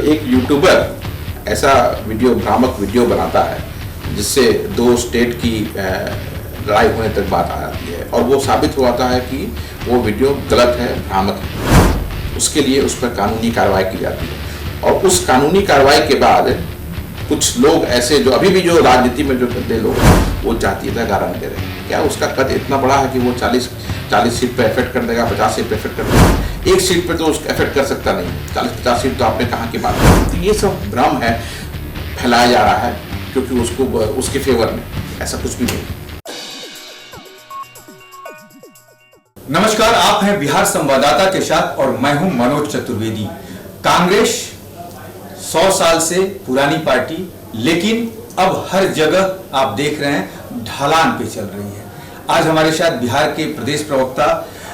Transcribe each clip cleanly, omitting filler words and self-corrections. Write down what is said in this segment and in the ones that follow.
एक यूट्यूबर ऐसा वीडियो भ्रामक वीडियो बनाता है जिससे दो स्टेट की लड़ाई होने तक बात आ जाती है और वो साबित हो जाता है कि वो वीडियो गलत है, भ्रामक है, उसके लिए उस पर कानूनी कार्रवाई की जाती है। और उस कानूनी कार्रवाई के बाद कुछ लोग ऐसे जो अभी भी जो राजनीति में जो गद्दे लोग वो जातीयता गारंटी दे रहे हैं। क्या उसका कद इतना बड़ा है कि वो 40 सीट पे इफेक्ट कर देगा, 50 सीट पे इफेक्ट कर देगा? एक सीट पे तो उसका इफेक्ट कर सकता नहीं, 40-50 सीट तो आपने कहाँ की बात की। तो ये सब भ्रम है, फैलाया जा रहा है क्योंकि उसको उसके फेवर में ऐसा कुछ भी नहीं। नमस्कार, आप हैं बिहार संवाददाता के साथ और मैं हूं मनोज चतुर्वेदी। कांग्रेस 100 साल से पुरानी पार्टी, लेकिन अब हर जगह आप देख रहे हैं ढलान पे चल रही है। आज हमारे साथ बिहार के प्रदेश प्रवक्ता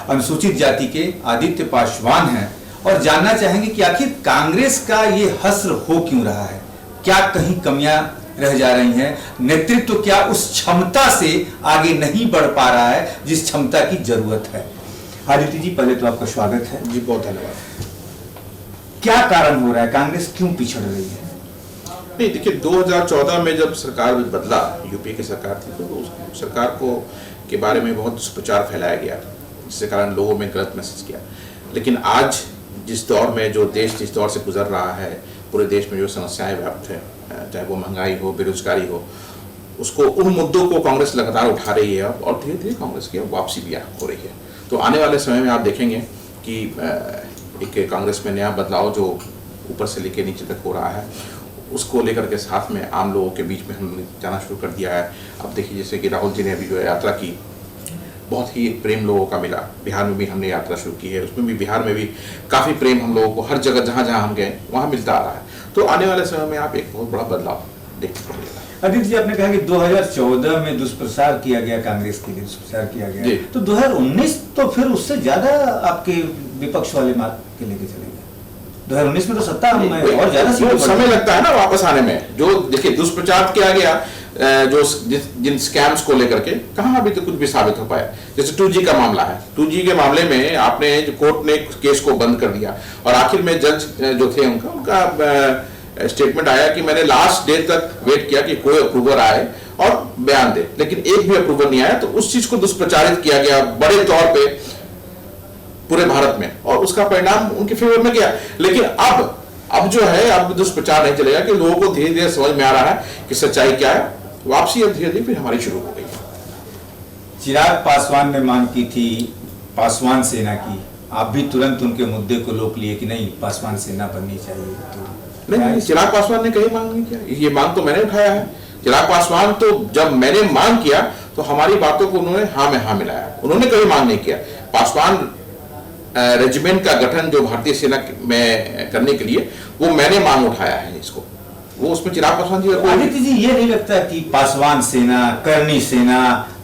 अनुसूचित जाति के आदित्य पासवान हैं और जानना चाहेंगे कि आखिर कांग्रेस का ये हश्र हो क्यों रहा है, क्या कहीं कमियां रह जा रही हैं, नेतृत्व क्या उस क्षमता से आगे नहीं बढ़ पा रहा है जिस क्षमता की जरूरत है। आदित्य जी, पहले तो आपका स्वागत है। जी, बहुत धन्यवाद। क्या कारण हो रहा है, कांग्रेस क्यों पिछड़ रही है? नहीं, देखिए 2014 में जब सरकार बदला, यूपीए की सरकार थी, तो उस सरकार को के बारे में बहुत दुष्प्रचार फैलाया गया, जिसके कारण लोगों में गलत मैसेज किया। लेकिन आज जिस दौर में जो देश जिस दौर से गुजर रहा है, पूरे देश में जो समस्याएं व्याप्त है, चाहे वो महंगाई हो, बेरोजगारी हो, उसको उन मुद्दों को कांग्रेस लगातार उठा रही है और धीरे धीरे कांग्रेस की वापसी भी हो रही है। तो आने वाले समय में आप देखेंगे कि एक कांग्रेस में नया बदलाव जो ऊपर से लेकर नीचे तक हो रहा है, उसको लेकर के साथ में आम लोगों के बीच में हमने जाना शुरू कर दिया है। अब देखिए, जैसे कि राहुल जी ने अभी जो यात्रा की, बहुत ही प्रेम लोगों का मिला। बिहार में भी हमने यात्रा शुरू की है, उसमें भी बिहार में भी काफ़ी प्रेम हम लोगों को हर जगह जहाँ जहाँ हम गए वहाँ मिलता आ रहा है। तो आने वाले समय में आप एक बहुत बड़ा बदलाव देखने को मिलेगा। आदित्य जी, आपने कहा कि 2014 में दुष्प्रचार किया गया, कांग्रेस के लिए दुष्प्रचार किया गया, तो 2019 तो फिर उससे ज्यादा आपके विपक्ष वाले मार्ग के लेके चले गए। 2019 में तो सत्ता में और ज्यादा समय लगता है ना वापस आने में। जो देखिए दुष्प्रचार किया गया, जो जिन स्कैम्स को लेकर के, कहाँ अभी तो कुछ भी साबित हो पाया। जैसे 2G का मामला है, 2G के मामले में आपने जो कोर्ट ने केस को बंद कर दिया और आखिर में जज जो थे उनका स्टेटमेंट आया कि मैंने लास्ट डे तक वेट किया कि कोई अप्रूवर आए और बयान दे, लेकिन एक भी अप्रूवर नहीं आया। तो उस चीज को दुष्प्रचारित किया गया बड़े तौर पे पूरे भारत में और उसका परिणाम उनके फेवर में गया। लेकिन अब जो है, अब दुष्प्रचार नहीं चलेगा कि लोगों को धीरे धीरे समझ में आ रहा है कि सच्चाई क्या है। वापसी अब धीरे धीरे फिर हमारी शुरू हो गई है। चिराग पासवान ने मांग की थी पासवान सेना की, आप भी तुरंत उनके मुद्दे को रोक लिए कि नहीं, पासवान सेना बननी चाहिए। तो नहीं, चिराग पासवान ने कहीं मांग नहीं किया, ये मांग तो मैंने उठाया है। चिराग पासवान तो जब मैंने मांग किया तो हमारी बातों को उन्होंने हाँ में हाँ मिलाया, उन्होंने कभी मांग नहीं किया। पासवान रेजिमेंट का गठन जो भारतीय सेना में करने के लिए, वो मैंने मांग उठाया है इसको, वो उसमें चिराग पासवान जी। आदित्य जी, ये नहीं लगता कि पासवान सेना, करनी सेना,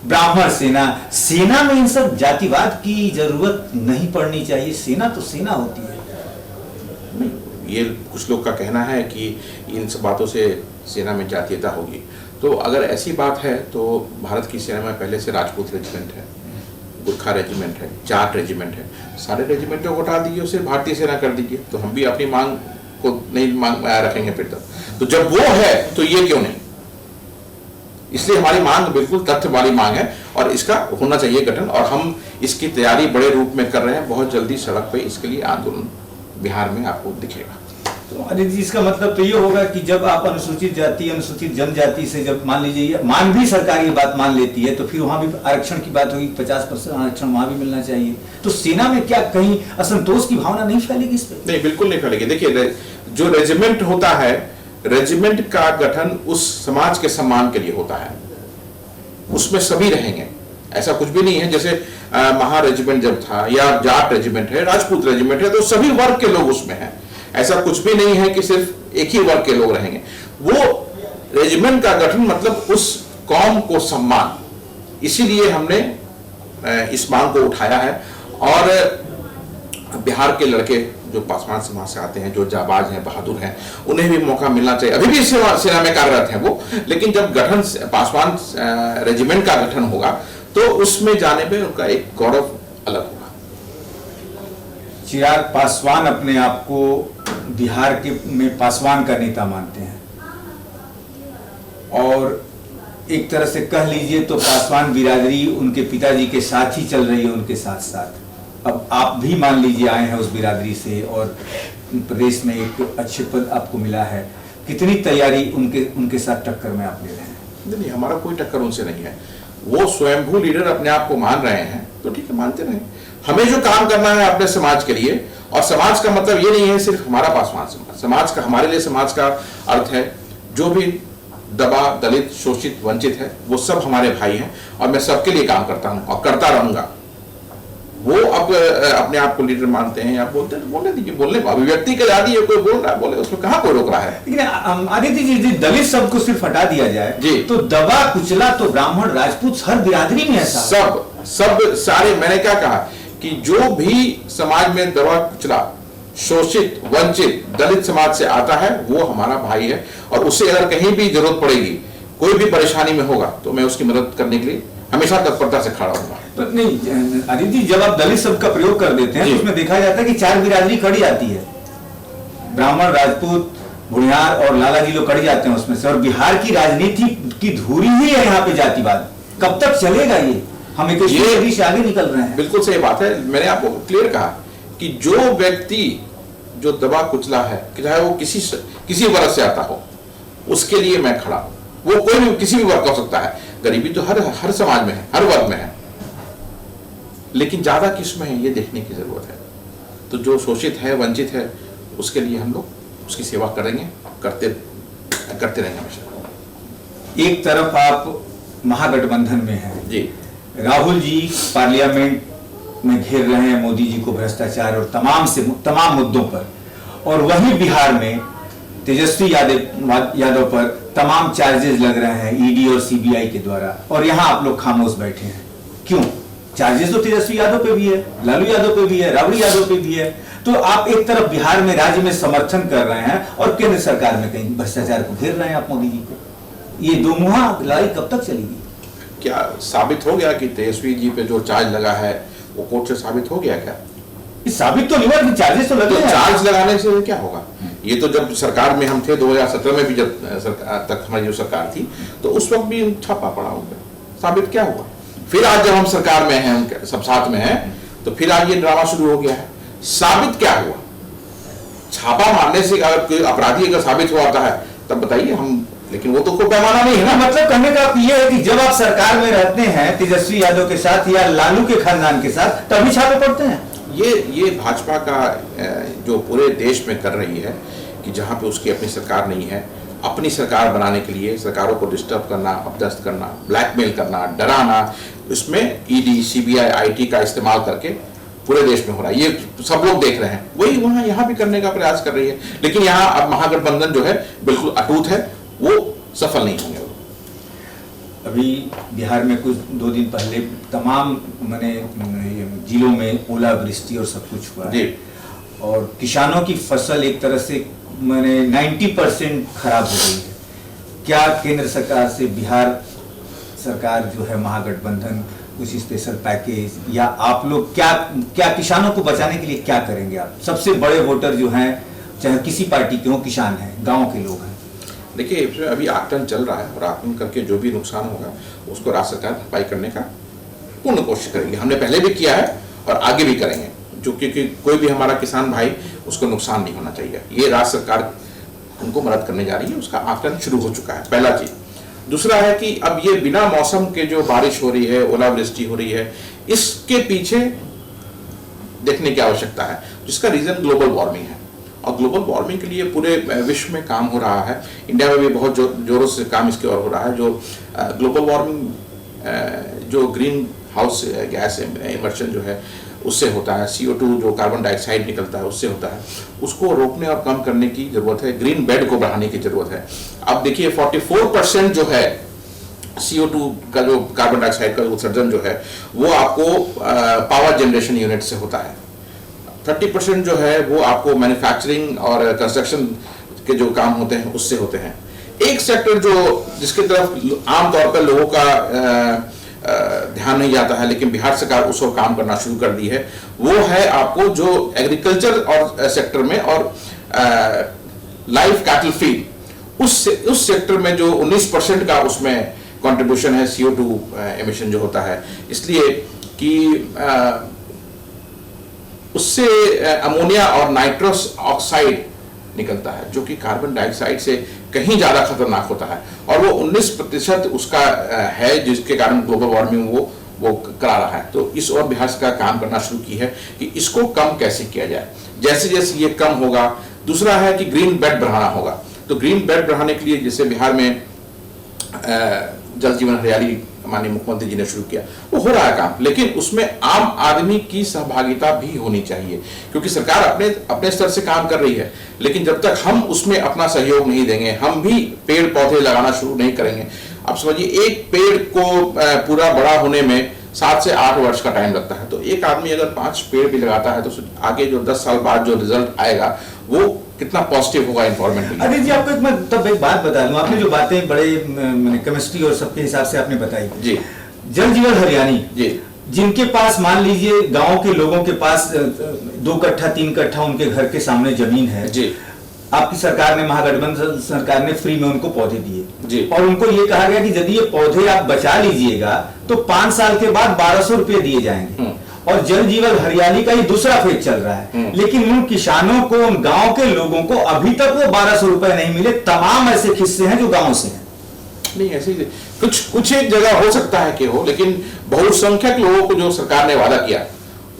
ब्राह्मण सेना, सेना में इन सब जातिवाद की जरूरत नहीं पड़नी चाहिए? सेना तो सेना होती है। नहीं, ये कुछ लोग का कहना है कि इन सब बातों से सेना में जातीयता होगी। तो अगर ऐसी बात है तो भारत की सेना में पहले से राजपूत रेजिमेंट है, गुरखा रेजिमेंट है, जाट रेजिमेंट है, सारे रेजिमेंटों को हटा दीजिए, उसे भारतीय सेना कर दीजिए, तो हम भी अपनी मांग को नहीं मांग रखेंगे फिर तक। तो जब वो है तो ये क्यों नहीं? इसलिए हमारी मांग बिल्कुल तथ्य वाली मांग है और इसका होना चाहिए गठन, और हम इसकी तैयारी बड़े रूप में कर रहे हैं। बहुत जल्दी सड़क पे इसके लिए आंदोलन बिहार में आपको दिखेगा। तो आदित्य जी, इसका मतलब तो ये होगा कि जब आप अनुसूचित जाति, अनुसूचित जनजाति से जब मान लीजिए मान भी सरकार ये बात मान लेती है, तो फिर वहां भी आरक्षण की बात होगी, 50% आरक्षण वहां भी मिलना चाहिए। तो सेना में क्या कहीं असंतोष की भावना नहीं फैलेगी इस पे? नहीं, बिल्कुल नहीं फैलेगी। देखिए, जो रेजिमेंट होता है, रेजिमेंट का गठन उस समाज के सम्मान के लिए होता है, उसमें सभी रहेंगे। ऐसा कुछ भी नहीं है जैसे महा रेजिमेंट जब था, या जाट रेजिमेंट है, राजपूत रेजिमेंट है, तो सभी वर्ग के लोग उसमें हैं। ऐसा कुछ भी नहीं है कि सिर्फ एक ही वर्ग के लोग रहेंगे। वो रेजिमेंट का गठन मतलब उस कौम को सम्मान, इसीलिए हमने इस मांग को उठाया है। और बिहार के लड़के जो पासवान समाज से आते हैं, जो जाबाज हैं, बहादुर हैं, उन्हें भी मौका मिलना चाहिए। अभी भी सेना में कार्यरत हैं वो, लेकिन जब गठन पासवान रेजिमेंट का गठन होगा तो उसमें जाने में उनका एक गौरव अलग होगा। चिराग पासवान अपने आप को बिहार के में पासवान का नेता मानते हैं, और एक तरह से कह लीजिए तो पासवान बिरादरी उनके पिताजी के साथ ही चल रही है, उनके साथ साथ। अब आप भी मान लीजिए आए हैं उस बिरादरी से और प्रदेश में एक अच्छे पद आपको मिला है, कितनी तैयारी उनके साथ टक्कर में आप ले रहे हैं? नहीं, हमारा कोई टक्कर उनसे नहीं है। वो स्वयंभू लीडर अपने आप को मान रहे हैं तो ठीक है, मानते रहे। हमें जो काम करना है अपने समाज के लिए, और समाज का मतलब ये नहीं है सिर्फ हमारा पासवान समाज, समाज का हमारे लिए समाज का अर्थ है जो भी दबा, दलित, शोषित, वंचित है, वो सब हमारे भाई हैं और मैं सबके लिए काम करता हूं और करता रहूंगा। वो अब अपने आप को लीडर मानते हैं या बोलते हैं, बोलने दीजिए, बोलने अभिव्यक्ति का आदि है, कोई बोल रहा है बोले, उसमें कहाँ कोई रोक रहा है। लेकिन आदित्य जी, दलित शब्द को सिर्फ हटा दिया जाए जी, तो दबा कुचला तो ब्राह्मण राजपूत हर बिरादरी में है। सब सारे, मैंने क्या कहा कि जो भी समाज में दबा कुचला, शोषित, वंचित, दलित समाज से आता है वो हमारा भाई है, और उससे अगर कहीं भी जरूरत पड़ेगी, कोई भी परेशानी में होगा तो मैं उसकी मदद करने के लिए हमेशा तत्परता से खड़ा होगा। तो नहीं आदित्य, जब आप दलित शब्द का प्रयोग कर देते हैं तो उसमें देखा जाता है कि चार बिरादरी खड़ी आती है, ब्राह्मण, राजपूत, भुड़ियार और लाला जी लोग खड़ी जाते हैं उसमें से, और बिहार की राजनीति की धुरी ही है यहाँ पे जातिवाद। कब तक चलेगा ये? हम एक से आगे निकल रहे हैं। बिल्कुल सही बात है। मैंने आपको क्लियर कहा कि जो व्यक्ति जो दबा कुचला है, चाहे वो किसी वर्ग से आता हो, उसके लिए मैं खड़ा हूं। वो कोई भी किसी भी वर्ग का हो सकता है, गरीबी तो हर समाज में है, हर वर्ग में है, लेकिन ज्यादा किस में है ये देखने की जरूरत है। तो जो शोषित है, वंचित है, उसके लिए हम लोग उसकी सेवा करेंगे, करते रहेंगे हमेशा। एक तरफ आप महागठबंधन में हैं जी, राहुल जी पार्लियामेंट में घेर रहे हैं मोदी जी को भ्रष्टाचार और तमाम मुद्दों पर, और वहीं बिहार में तेजस्वी यादव पर तमाम चार्जेस लग रहे हैं ईडी और सीबीआई के द्वारा, और यहां आप लोग खामोश बैठे हैं। क्यों? चार्जेस तो तेजस्वी यादव पे भी है, लालू यादव पे भी है, राबड़ी यादव पे भी है। तो आप एक तरफ बिहार में राज्य में समर्थन कर रहे हैं और केंद्र सरकार में कहीं भ्रष्टाचार को घेर रहे हैं आप मोदी जी को। ये दोमुहा लड़ाई कब तक चलेगी? क्या साबित हो गया कि तेजस्वी जी पे जो चार्ज लगा है वो कोर्ट से साबित हो गया? क्या साबित तो नहीं हुआ, चार्जेस तो लगे। चार्ज लगाने से क्या होगा? ये तो जब सरकार में हम थे 2017 में भी, जब तक हमारी जो सरकार थी, तो उस वक्त भी छापा पड़ा होगा, साबित क्या हुआ? फिर आज जब हम सरकार में हैं, सब साथ में हैं, तो फिर आज ये ड्रामा शुरू हो गया है। साबित क्या हुआ? छापा मारने से अगर कोई अपराधी अगर साबित हो आता है तब बताइए हम, लेकिन वो तो कोई पैमाना नहीं है ना। मतलब कहने का ये है कि जब आप सरकार में रहते हैं तेजस्वी यादव के साथ या लालू के खानदान के साथ, तभी छापे पड़ते हैं। ये भाजपा का जो पूरे देश में कर रही है कि जहां पे उसकी अपनी सरकार नहीं है, अपनी सरकार बनाने के लिए सरकारों को डिस्टर्ब करना, अपदस्थ करना, ब्लैकमेल करना, डराना, इसमें ईडी, सीबीआई, आईटी का इस्तेमाल करके पूरे देश में हो रहा है। ये सब लोग देख रहे हैं, वही वहां यहाँ भी करने का प्रयास कर रही है। लेकिन यहाँ अब महागठबंधन जो है बिल्कुल अटूट है, वो सफल नहीं होंगे। अभी बिहार में कुछ 2 दिन पहले तमाम जिलों में ओलावृष्टि और सब कुछ हुआ है, और किसानों की फसल एक तरह से 90% खराब हो गई है। क्या केंद्र सरकार से बिहार सरकार जो है महागठबंधन कुछ स्पेशल पैकेज, या आप लोग क्या किसानों को बचाने के लिए क्या करेंगे? आप सबसे बड़े वोटर जो हैं, चाहे किसी पार्टी के हो, किसान हैं, गाँव के लोग हैं। देखिए, इसमें अभी आकलन चल रहा है और आकलन करके जो भी नुकसान होगा उसको राज्य सरकार भरपाई करने का पूर्ण कोशिश करेगी। हमने पहले भी किया है और आगे भी करेंगे, जो क्योंकि कोई भी हमारा किसान भाई उसको नुकसान नहीं होना चाहिए। ये राज्य सरकार उनको मदद करने जा रही है, उसका आकलन शुरू हो चुका है, पहला चीज। दूसरा है कि अब ये बिना मौसम के जो बारिश हो रही है, ओलावृष्टि हो रही है, इसके पीछे देखने की आवश्यकता है, जिसका रीजन ग्लोबल वार्मिंग है। और ग्लोबल वार्मिंग के लिए पूरे विश्व में काम हो रहा है, इंडिया में भी बहुत जोरों से काम इसके और हो रहा है। जो ग्लोबल वार्मिंग जो ग्रीन हाउस गैस इमर्शन जो है उससे होता है, CO2 जो कार्बन डाइऑक्साइड निकलता है उससे होता है, उसको रोकने और कम करने की जरूरत है, ग्रीन बेड को बढ़ाने की जरूरत है। अब देखिए 44% जो है CO2 का, जो कार्बन डाइऑक्साइड का उत्सर्जन जो है वो आपको पावर जनरेशन यूनिट से होता है। 30% जो है वो आपको मैन्युफैक्चरिंग और कंस्ट्रक्शन के जो काम होते हैं उससे होते हैं। एक सेक्टर जो जिसकी तरफ आमतौर पर लोगों का ध्यान नहीं जाता है, लेकिन बिहार सरकार उस पर काम करना शुरू कर दी है, वो है आपको जो एग्रीकल्चर और सेक्टर में और लाइव कैटल फीड, उस सेक्टर में जो 19% का उसमें कंट्रीब्यूशन है CO2 एमिशन जो होता है, इसलिए कि उससे अमोनिया और नाइट्रस ऑक्साइड निकलता है जो कि कार्बन डाइऑक्साइड से कहीं ज्यादा खतरनाक होता है, और वो 19% उसका है जिसके कारण ग्लोबल वार्मिंग वो करा रहा है। तो इस और बिहार सरकार काम करना शुरू की है कि इसको कम कैसे किया जाए। जैसे जैसे ये कम होगा, दूसरा है कि ग्रीन बेल्ट बढ़ाना होगा। तो ग्रीन बेल्ट बढ़ाने के लिए जैसे बिहार में जल जीवन हरियाली माननीय मुख्यमंत्री जी ने शुरू किया, वो हो रहा है काम, लेकिन उसमें आम आदमी की सहभागिता भी होनी चाहिए, क्योंकि सरकार अपने स्तर से काम कर रही है, लेकिन जब तक हम उसमें अपना सहयोग नहीं देंगे, हम भी पेड़ पौधे लगाना शुरू नहीं करेंगे। आप समझिए, एक पेड़ को पूरा बड़ा होने में 7 से 8 वर्ष का टाइम लगता है। तो एक आदमी अगर 5 पेड़ भी लगाता है तो आगे जो 10 साल बाद जो रिजल्ट आएगा वो कितना पॉजिटिव होगा एनवायरमेंट में। अरे जी, आपको एक बात बता दूं, आपने जो बातें बड़े केमिस्ट्री और सबके हिसाब से आपने बताई जी, जल जीवन हरियाली जी, जिनके पास मान लीजिए गांव के लोगों के पास 2 कट्ठा 3 कट्ठा उनके घर के सामने जमीन है जी, आपकी सरकार ने, महागठबंधन सरकार ने फ्री में उनको पौधे दिए जी, और उनको ये कहा गया कि यदि ये पौधे आप बचा लीजिएगा तो 5 साल के बाद 1200 रुपए दिए जाएंगे। और जल जीवन हरियाली का ये दूसरा फेज चल रहा है, लेकिन उन किसानों को, उन गांव के लोगों को अभी तक वो 1200 रुपए नहीं मिले। तमाम ऐसे किस्से हैं जो गांव से हैं। नहीं, ऐसे कुछ एक जगह हो सकता है कि हो, लेकिन बहुसंख्यक लोगों को जो सरकार ने वादा किया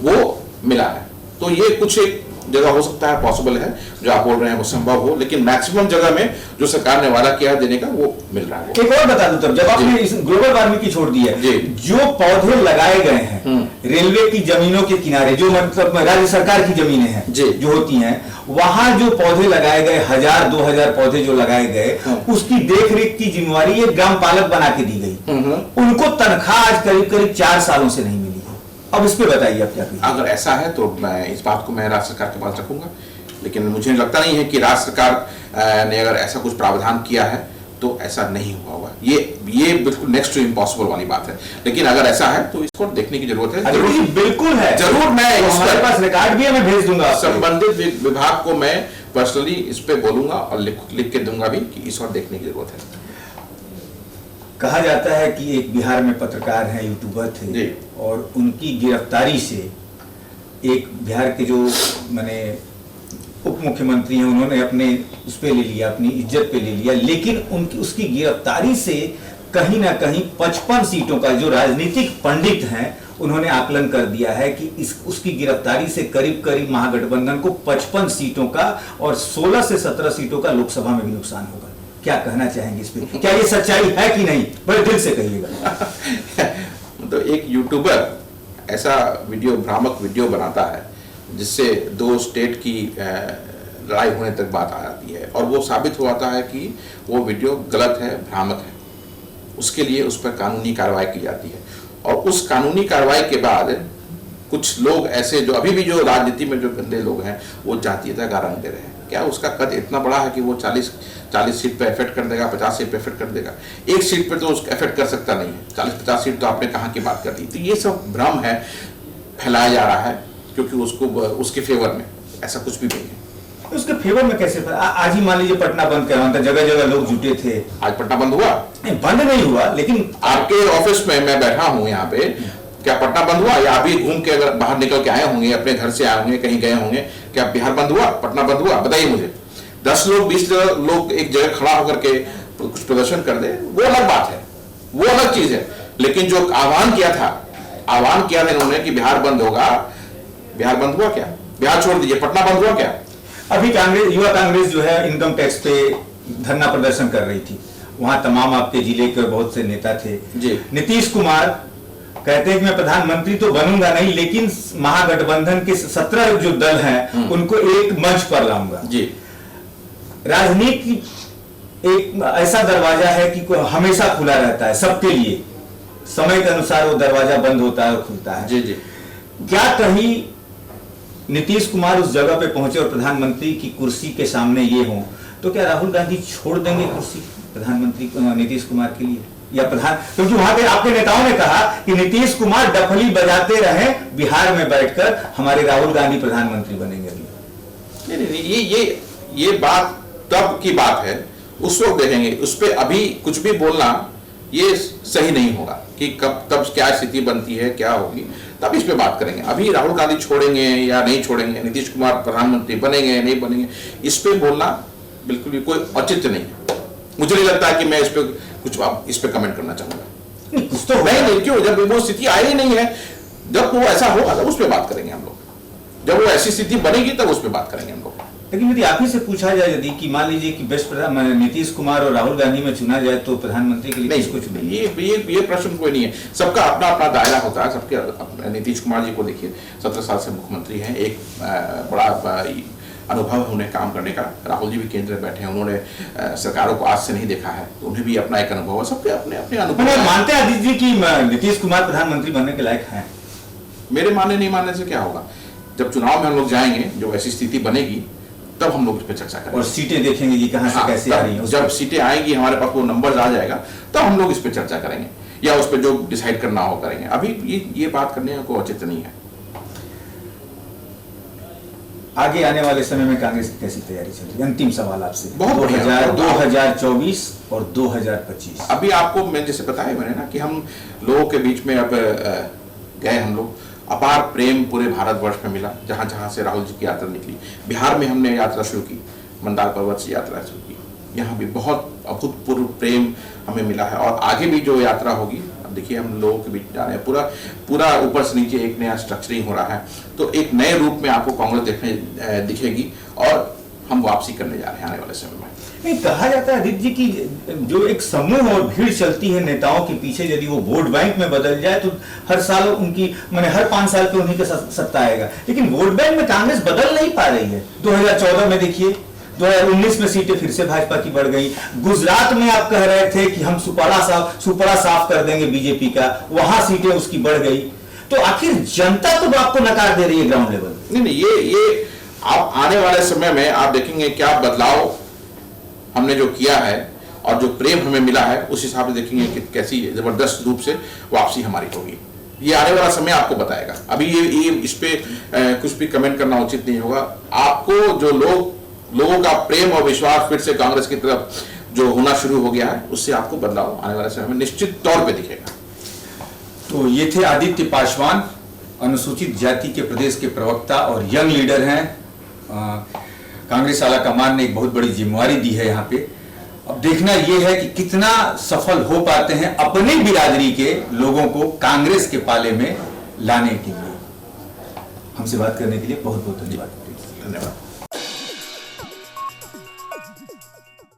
वो मिला है। तो ये कुछ एक जगह हो सकता है, पॉसिबल है, जो आप बोल रहे हैं वो संभव हो, लेकिन मैक्सिमम जगह में जो सरकार ने वादा किया देने का वो मिल रहा है। एक और बता दूं, तब जब आपने इस ग्लोबल वार्मिंग की छोड़ दी है, जो पौधे लगाए गए हैं रेलवे की जमीनों के किनारे, जो मतलब राज्य सरकार की जमीनें हैं जो होती हैं, वहां जो पौधे लगाए गए 1000-2000 पौधे जो लगाए गए, उसकी देखरेख की जिम्मेवारी एक ग्राम पालक बना के दी गई। उनको तनख्वाह आज करीब 4 सालों से नहीं मिली। अब इस पे बताइए आप क्या कहिए। अगर ऐसा है तो मैं इस बात को मैं राज्य सरकार के पास रखूंगा, लेकिन मुझे लगता नहीं है कि राज्य सरकार ने अगर ऐसा कुछ प्रावधान किया है तो ऐसा नहीं हुआ होगा। ये बिल्कुल नेक्स्ट टू इम्पॉसिबल वाली बात है, लेकिन अगर ऐसा है तो इसको देखने की जरूरत है। जरूर, बिल्कुल है, जरूर। मैं तो हमारे पास रिकॉर्ड भी है, मैं भेज दूंगा। संबंधित विभाग को मैं पर्सनली इस पे बोलूंगा और लिख के दूंगा भी कि इस और देखने की जरूरत है। कहा जाता है कि एक बिहार में पत्रकार हैं, यूट्यूबर थे, और उनकी गिरफ्तारी से एक बिहार के जो माने उप मुख्यमंत्री हैं, उन्होंने अपने उस पे ले लिया, अपनी इज्जत पे ले लिया, लेकिन उसकी गिरफ्तारी से कहीं ना कहीं 55 सीटों का, जो राजनीतिक पंडित हैं उन्होंने आकलन कर दिया है कि उसकी गिरफ्तारी से करीब महागठबंधन को 55 सीटों का और 16 से 17 सीटों का लोकसभा में भी नुकसान होगा। क्या कहना चाहेंगे इस पे? क्या ये सच्चाई है कि नहीं? बड़े दिल से कहिएगा। तो एक यूट्यूबर ऐसा भ्रामक वीडियो बनाता है जिससे 2 स्टेट की लड़ाई होने तक बात आ जाती है, और वो साबित हो जाता है कि वो वीडियो गलत है, भ्रामक है। उसके लिए उस पर कानूनी कार्रवाई की जाती है, और उस कानूनी कार्रवाई के बाद कुछ लोग ऐसे जो अभी भी जो राजनीति में जो गंदे लोग हैं वो जातीयता का रंग दे रहे हैं। क्या उसका कद इतना बड़ा है कि वो 40 सीट पे इफेक्ट कर देगा, 50 सीट पे इफेक्ट कर देगा? एक सीट पे तो उसका इफेक्ट कर सकता नहीं है, 40-50 सीट तो आपने कहाँ की बात कर दी। तो ये सब भ्रम है, फैलाया जा रहा है, क्योंकि उसके फेवर में ऐसा कुछ भी नहीं है। उसके फेवर में कैसे? आज ही मान लीजिए पटना बंद करवाना था, जगह जगह लोग जुटे थे। आज पटना बंद हुआ? नहीं, बंद नहीं हुआ, लेकिन आपके ऑफिस में मैं बैठा हूँ यहाँ पे, क्या पटना बंद हुआ? या अभी घूम के अगर बाहर निकल के आए होंगे, अपने घर से आए होंगे, कहीं गए होंगे, क्या बिहार बंद हुआ, पटना बंद हुआ? बताइए मुझे। 10 लोग 20 लोग एक जगह खड़ा होकर के कुछ प्रदर्शन कर दे, वो अलग बात है, वो अलग चीज है। लेकिन जो आह्वान किया था इन्होंने कि बिहार बंद होगा, बिहार बंद हुआ क्या? बिहार छोड़ दीजिए, पटना बंद हुआ क्या? अभी युवा कांग्रेस जो है इनकम टैक्स पे धरना प्रदर्शन कर रही थी, वहां तमाम आपके जिले के बहुत से नेता थे जी। नीतीश कुमार कहते हैं कि मैं प्रधानमंत्री तो बनूंगा नहीं, लेकिन महागठबंधन के 17 जो दल हैं उनको एक मंच पर लाऊंगा जी। राजनीति एक ऐसा दरवाजा है कि हमेशा खुला रहता है सबके लिए, समय के अनुसार वो दरवाजा बंद होता है और खुलता है। जी जी। क्या कहीं नीतीश कुमार उस जगह पे पहुंचे और प्रधानमंत्री की कुर्सी के सामने ये हो, तो क्या राहुल गांधी छोड़ देंगे कुर्सी प्रधानमंत्री नीतीश कुमार के लिए? या क्योंकि वहां के आपके नेताओं ने कहा कि नीतीश कुमार डफली बजाते रहे बिहार में बैठकर, हमारे राहुल गांधी प्रधानमंत्री बनेंगे। नहीं, ये बात तब की बात है, उस वक्त देखेंगे। उस पर अभी कुछ भी बोलना ये सही नहीं होगा कि कब तब क्या स्थिति बनती है, क्या होगी, तब इस पे बात करेंगे। अभी राहुल गांधी छोड़ेंगे या नहीं छोड़ेंगे, नीतीश कुमार प्रधानमंत्री बनेंगे या नहीं बनेंगे, इस पे बोलना बिल्कुल भी कोई औचित्य नहीं है। मुझे नहीं लगता है कि मैं इस पे कुछ इस पे कमेंट करना चाहूंगा। कुछ तो नहीं, क्यों? जब वो स्थिति आई नहीं है, जब वो ऐसा होगा तब उस पर बात करेंगे हम लोग। जब वो ऐसी स्थिति बनेगी तब उस पर बात करेंगे हम लोग। लेकिन यदि आप ही से पूछा जाए, यदि कि मान लीजिए कि बेस्ट नीतीश कुमार और राहुल गांधी में चुना जाए तो प्रधानमंत्री के लिए किसको चुनेंगे? ये प्रश्न कोई नहीं है। सबका अपना अपना दायरा होता है। सबके नीतीश कुमार जी को देखिए, 17 साल से मुख्यमंत्री हैं, एक बड़ा अनुभव है उन्हें काम करने का। राहुल जी भी केंद्र में बैठे हैं, उन्होंने सरकारों को आज से नहीं देखा है, तो उन्हें भी अपना एक अनुभव है। सबके अपने अपने अनुभव। मानते हैं आदित्य जी की नीतीश कुमार प्रधानमंत्री बनने के लायक हैं? मेरे मानने नहीं मानने से क्या होगा? जब चुनाव में हम लोग जाएंगे, जो ऐसी स्थिति बनेगी, तब हम लोग इस पर चर्चा करेंगे और सीटें देखेंगे जी कहां से कैसे आ रही हैं। जब सीटें आएंगी, हमारे पास वो नंबर आ जाएगा, तब हम लोग इस पर चर्चा करेंगे या उस पर जो डिसाइड करना हो करेंगे। अभी ये बात करने का कोई औचित्य नहीं है। आगे आने वाले समय में कांग्रेस की कैसी तैयारी चल रही है? अंतिम सवाल आपसे। बहुत बढ़िया। 2024 और 2025 अभी आपको मैं जैसे बताया मैंने ना कि हम लोगों के बीच में अब गए, हम लोग अपार प्रेम पूरे भारतवर्ष में मिला। जहां जहां से राहुल जी की यात्रा निकली, बिहार में हमने यात्रा शुरू की, मंदार पर्वत से यात्रा शुरू की, यहाँ भी बहुत अभूतपूर्व प्रेम हमें मिला है। और आगे भी जो यात्रा होगी, अब देखिए हम लोगों के बीच जा रहे हैं, पूरा ऊपर से नीचे एक नया स्ट्रक्चरिंग हो रहा है, तो एक नए रूप में आपको कांग्रेस दिखेगी और हम वापसी करने जा रहे हैं आने वाले समय में। नहीं, कहा जाता है आदित्य जी की जो एक समूह और भीड़ चलती है नेताओं के पीछे, यदि वो वोट बैंक में बदल जाए तो हर साल उनकी माने हर 5 साल पे उन्हीं का सत्ता आएगा। लेकिन वोट बैंक में कांग्रेस बदल नहीं पा रही है। 2014 में देखिए, 2019 में सीटें फिर से भाजपा की बढ़ गई। गुजरात में आप कह रहे थे कि हम सुपड़ा साफ कर देंगे बीजेपी का, वहां सीटें उसकी बढ़ गई। तो आखिर जनता तो आपको नकार दे रही है ग्राउंड लेवल। नहीं, ये आप आने वाले समय में आप देखेंगे क्या बदलाव हमने जो किया है और जो प्रेम हमें मिला है, उस हिसाब से देखेंगे कि कैसी जबरदस्त रूप से वापसी हमारी होगी। ये आने वाला समय आपको बताएगा। अभी ये इस पे कुछ भी कमेंट करना उचित नहीं होगा। आपको जो लोगों का प्रेम और विश्वास फिर से कांग्रेस की तरफ जो होना शुरू हो गया है, उससे आपको बदलाव आने वाले समय में निश्चित तौर पे दिखेगा। तो ये थे आदित्य पासवान, अनुसूचित जाति के प्रदेश के प्रवक्ता और यंग लीडर हैं। कांग्रेस आला कमान ने एक बहुत बड़ी जिम्मेवारी दी है यहाँ पे। अब देखना यह है कि कितना सफल हो पाते हैं अपनी बिरादरी के लोगों को कांग्रेस के पाले में लाने के लिए। हमसे बात करने के लिए बहुत बहुत धन्यवाद। धन्यवाद।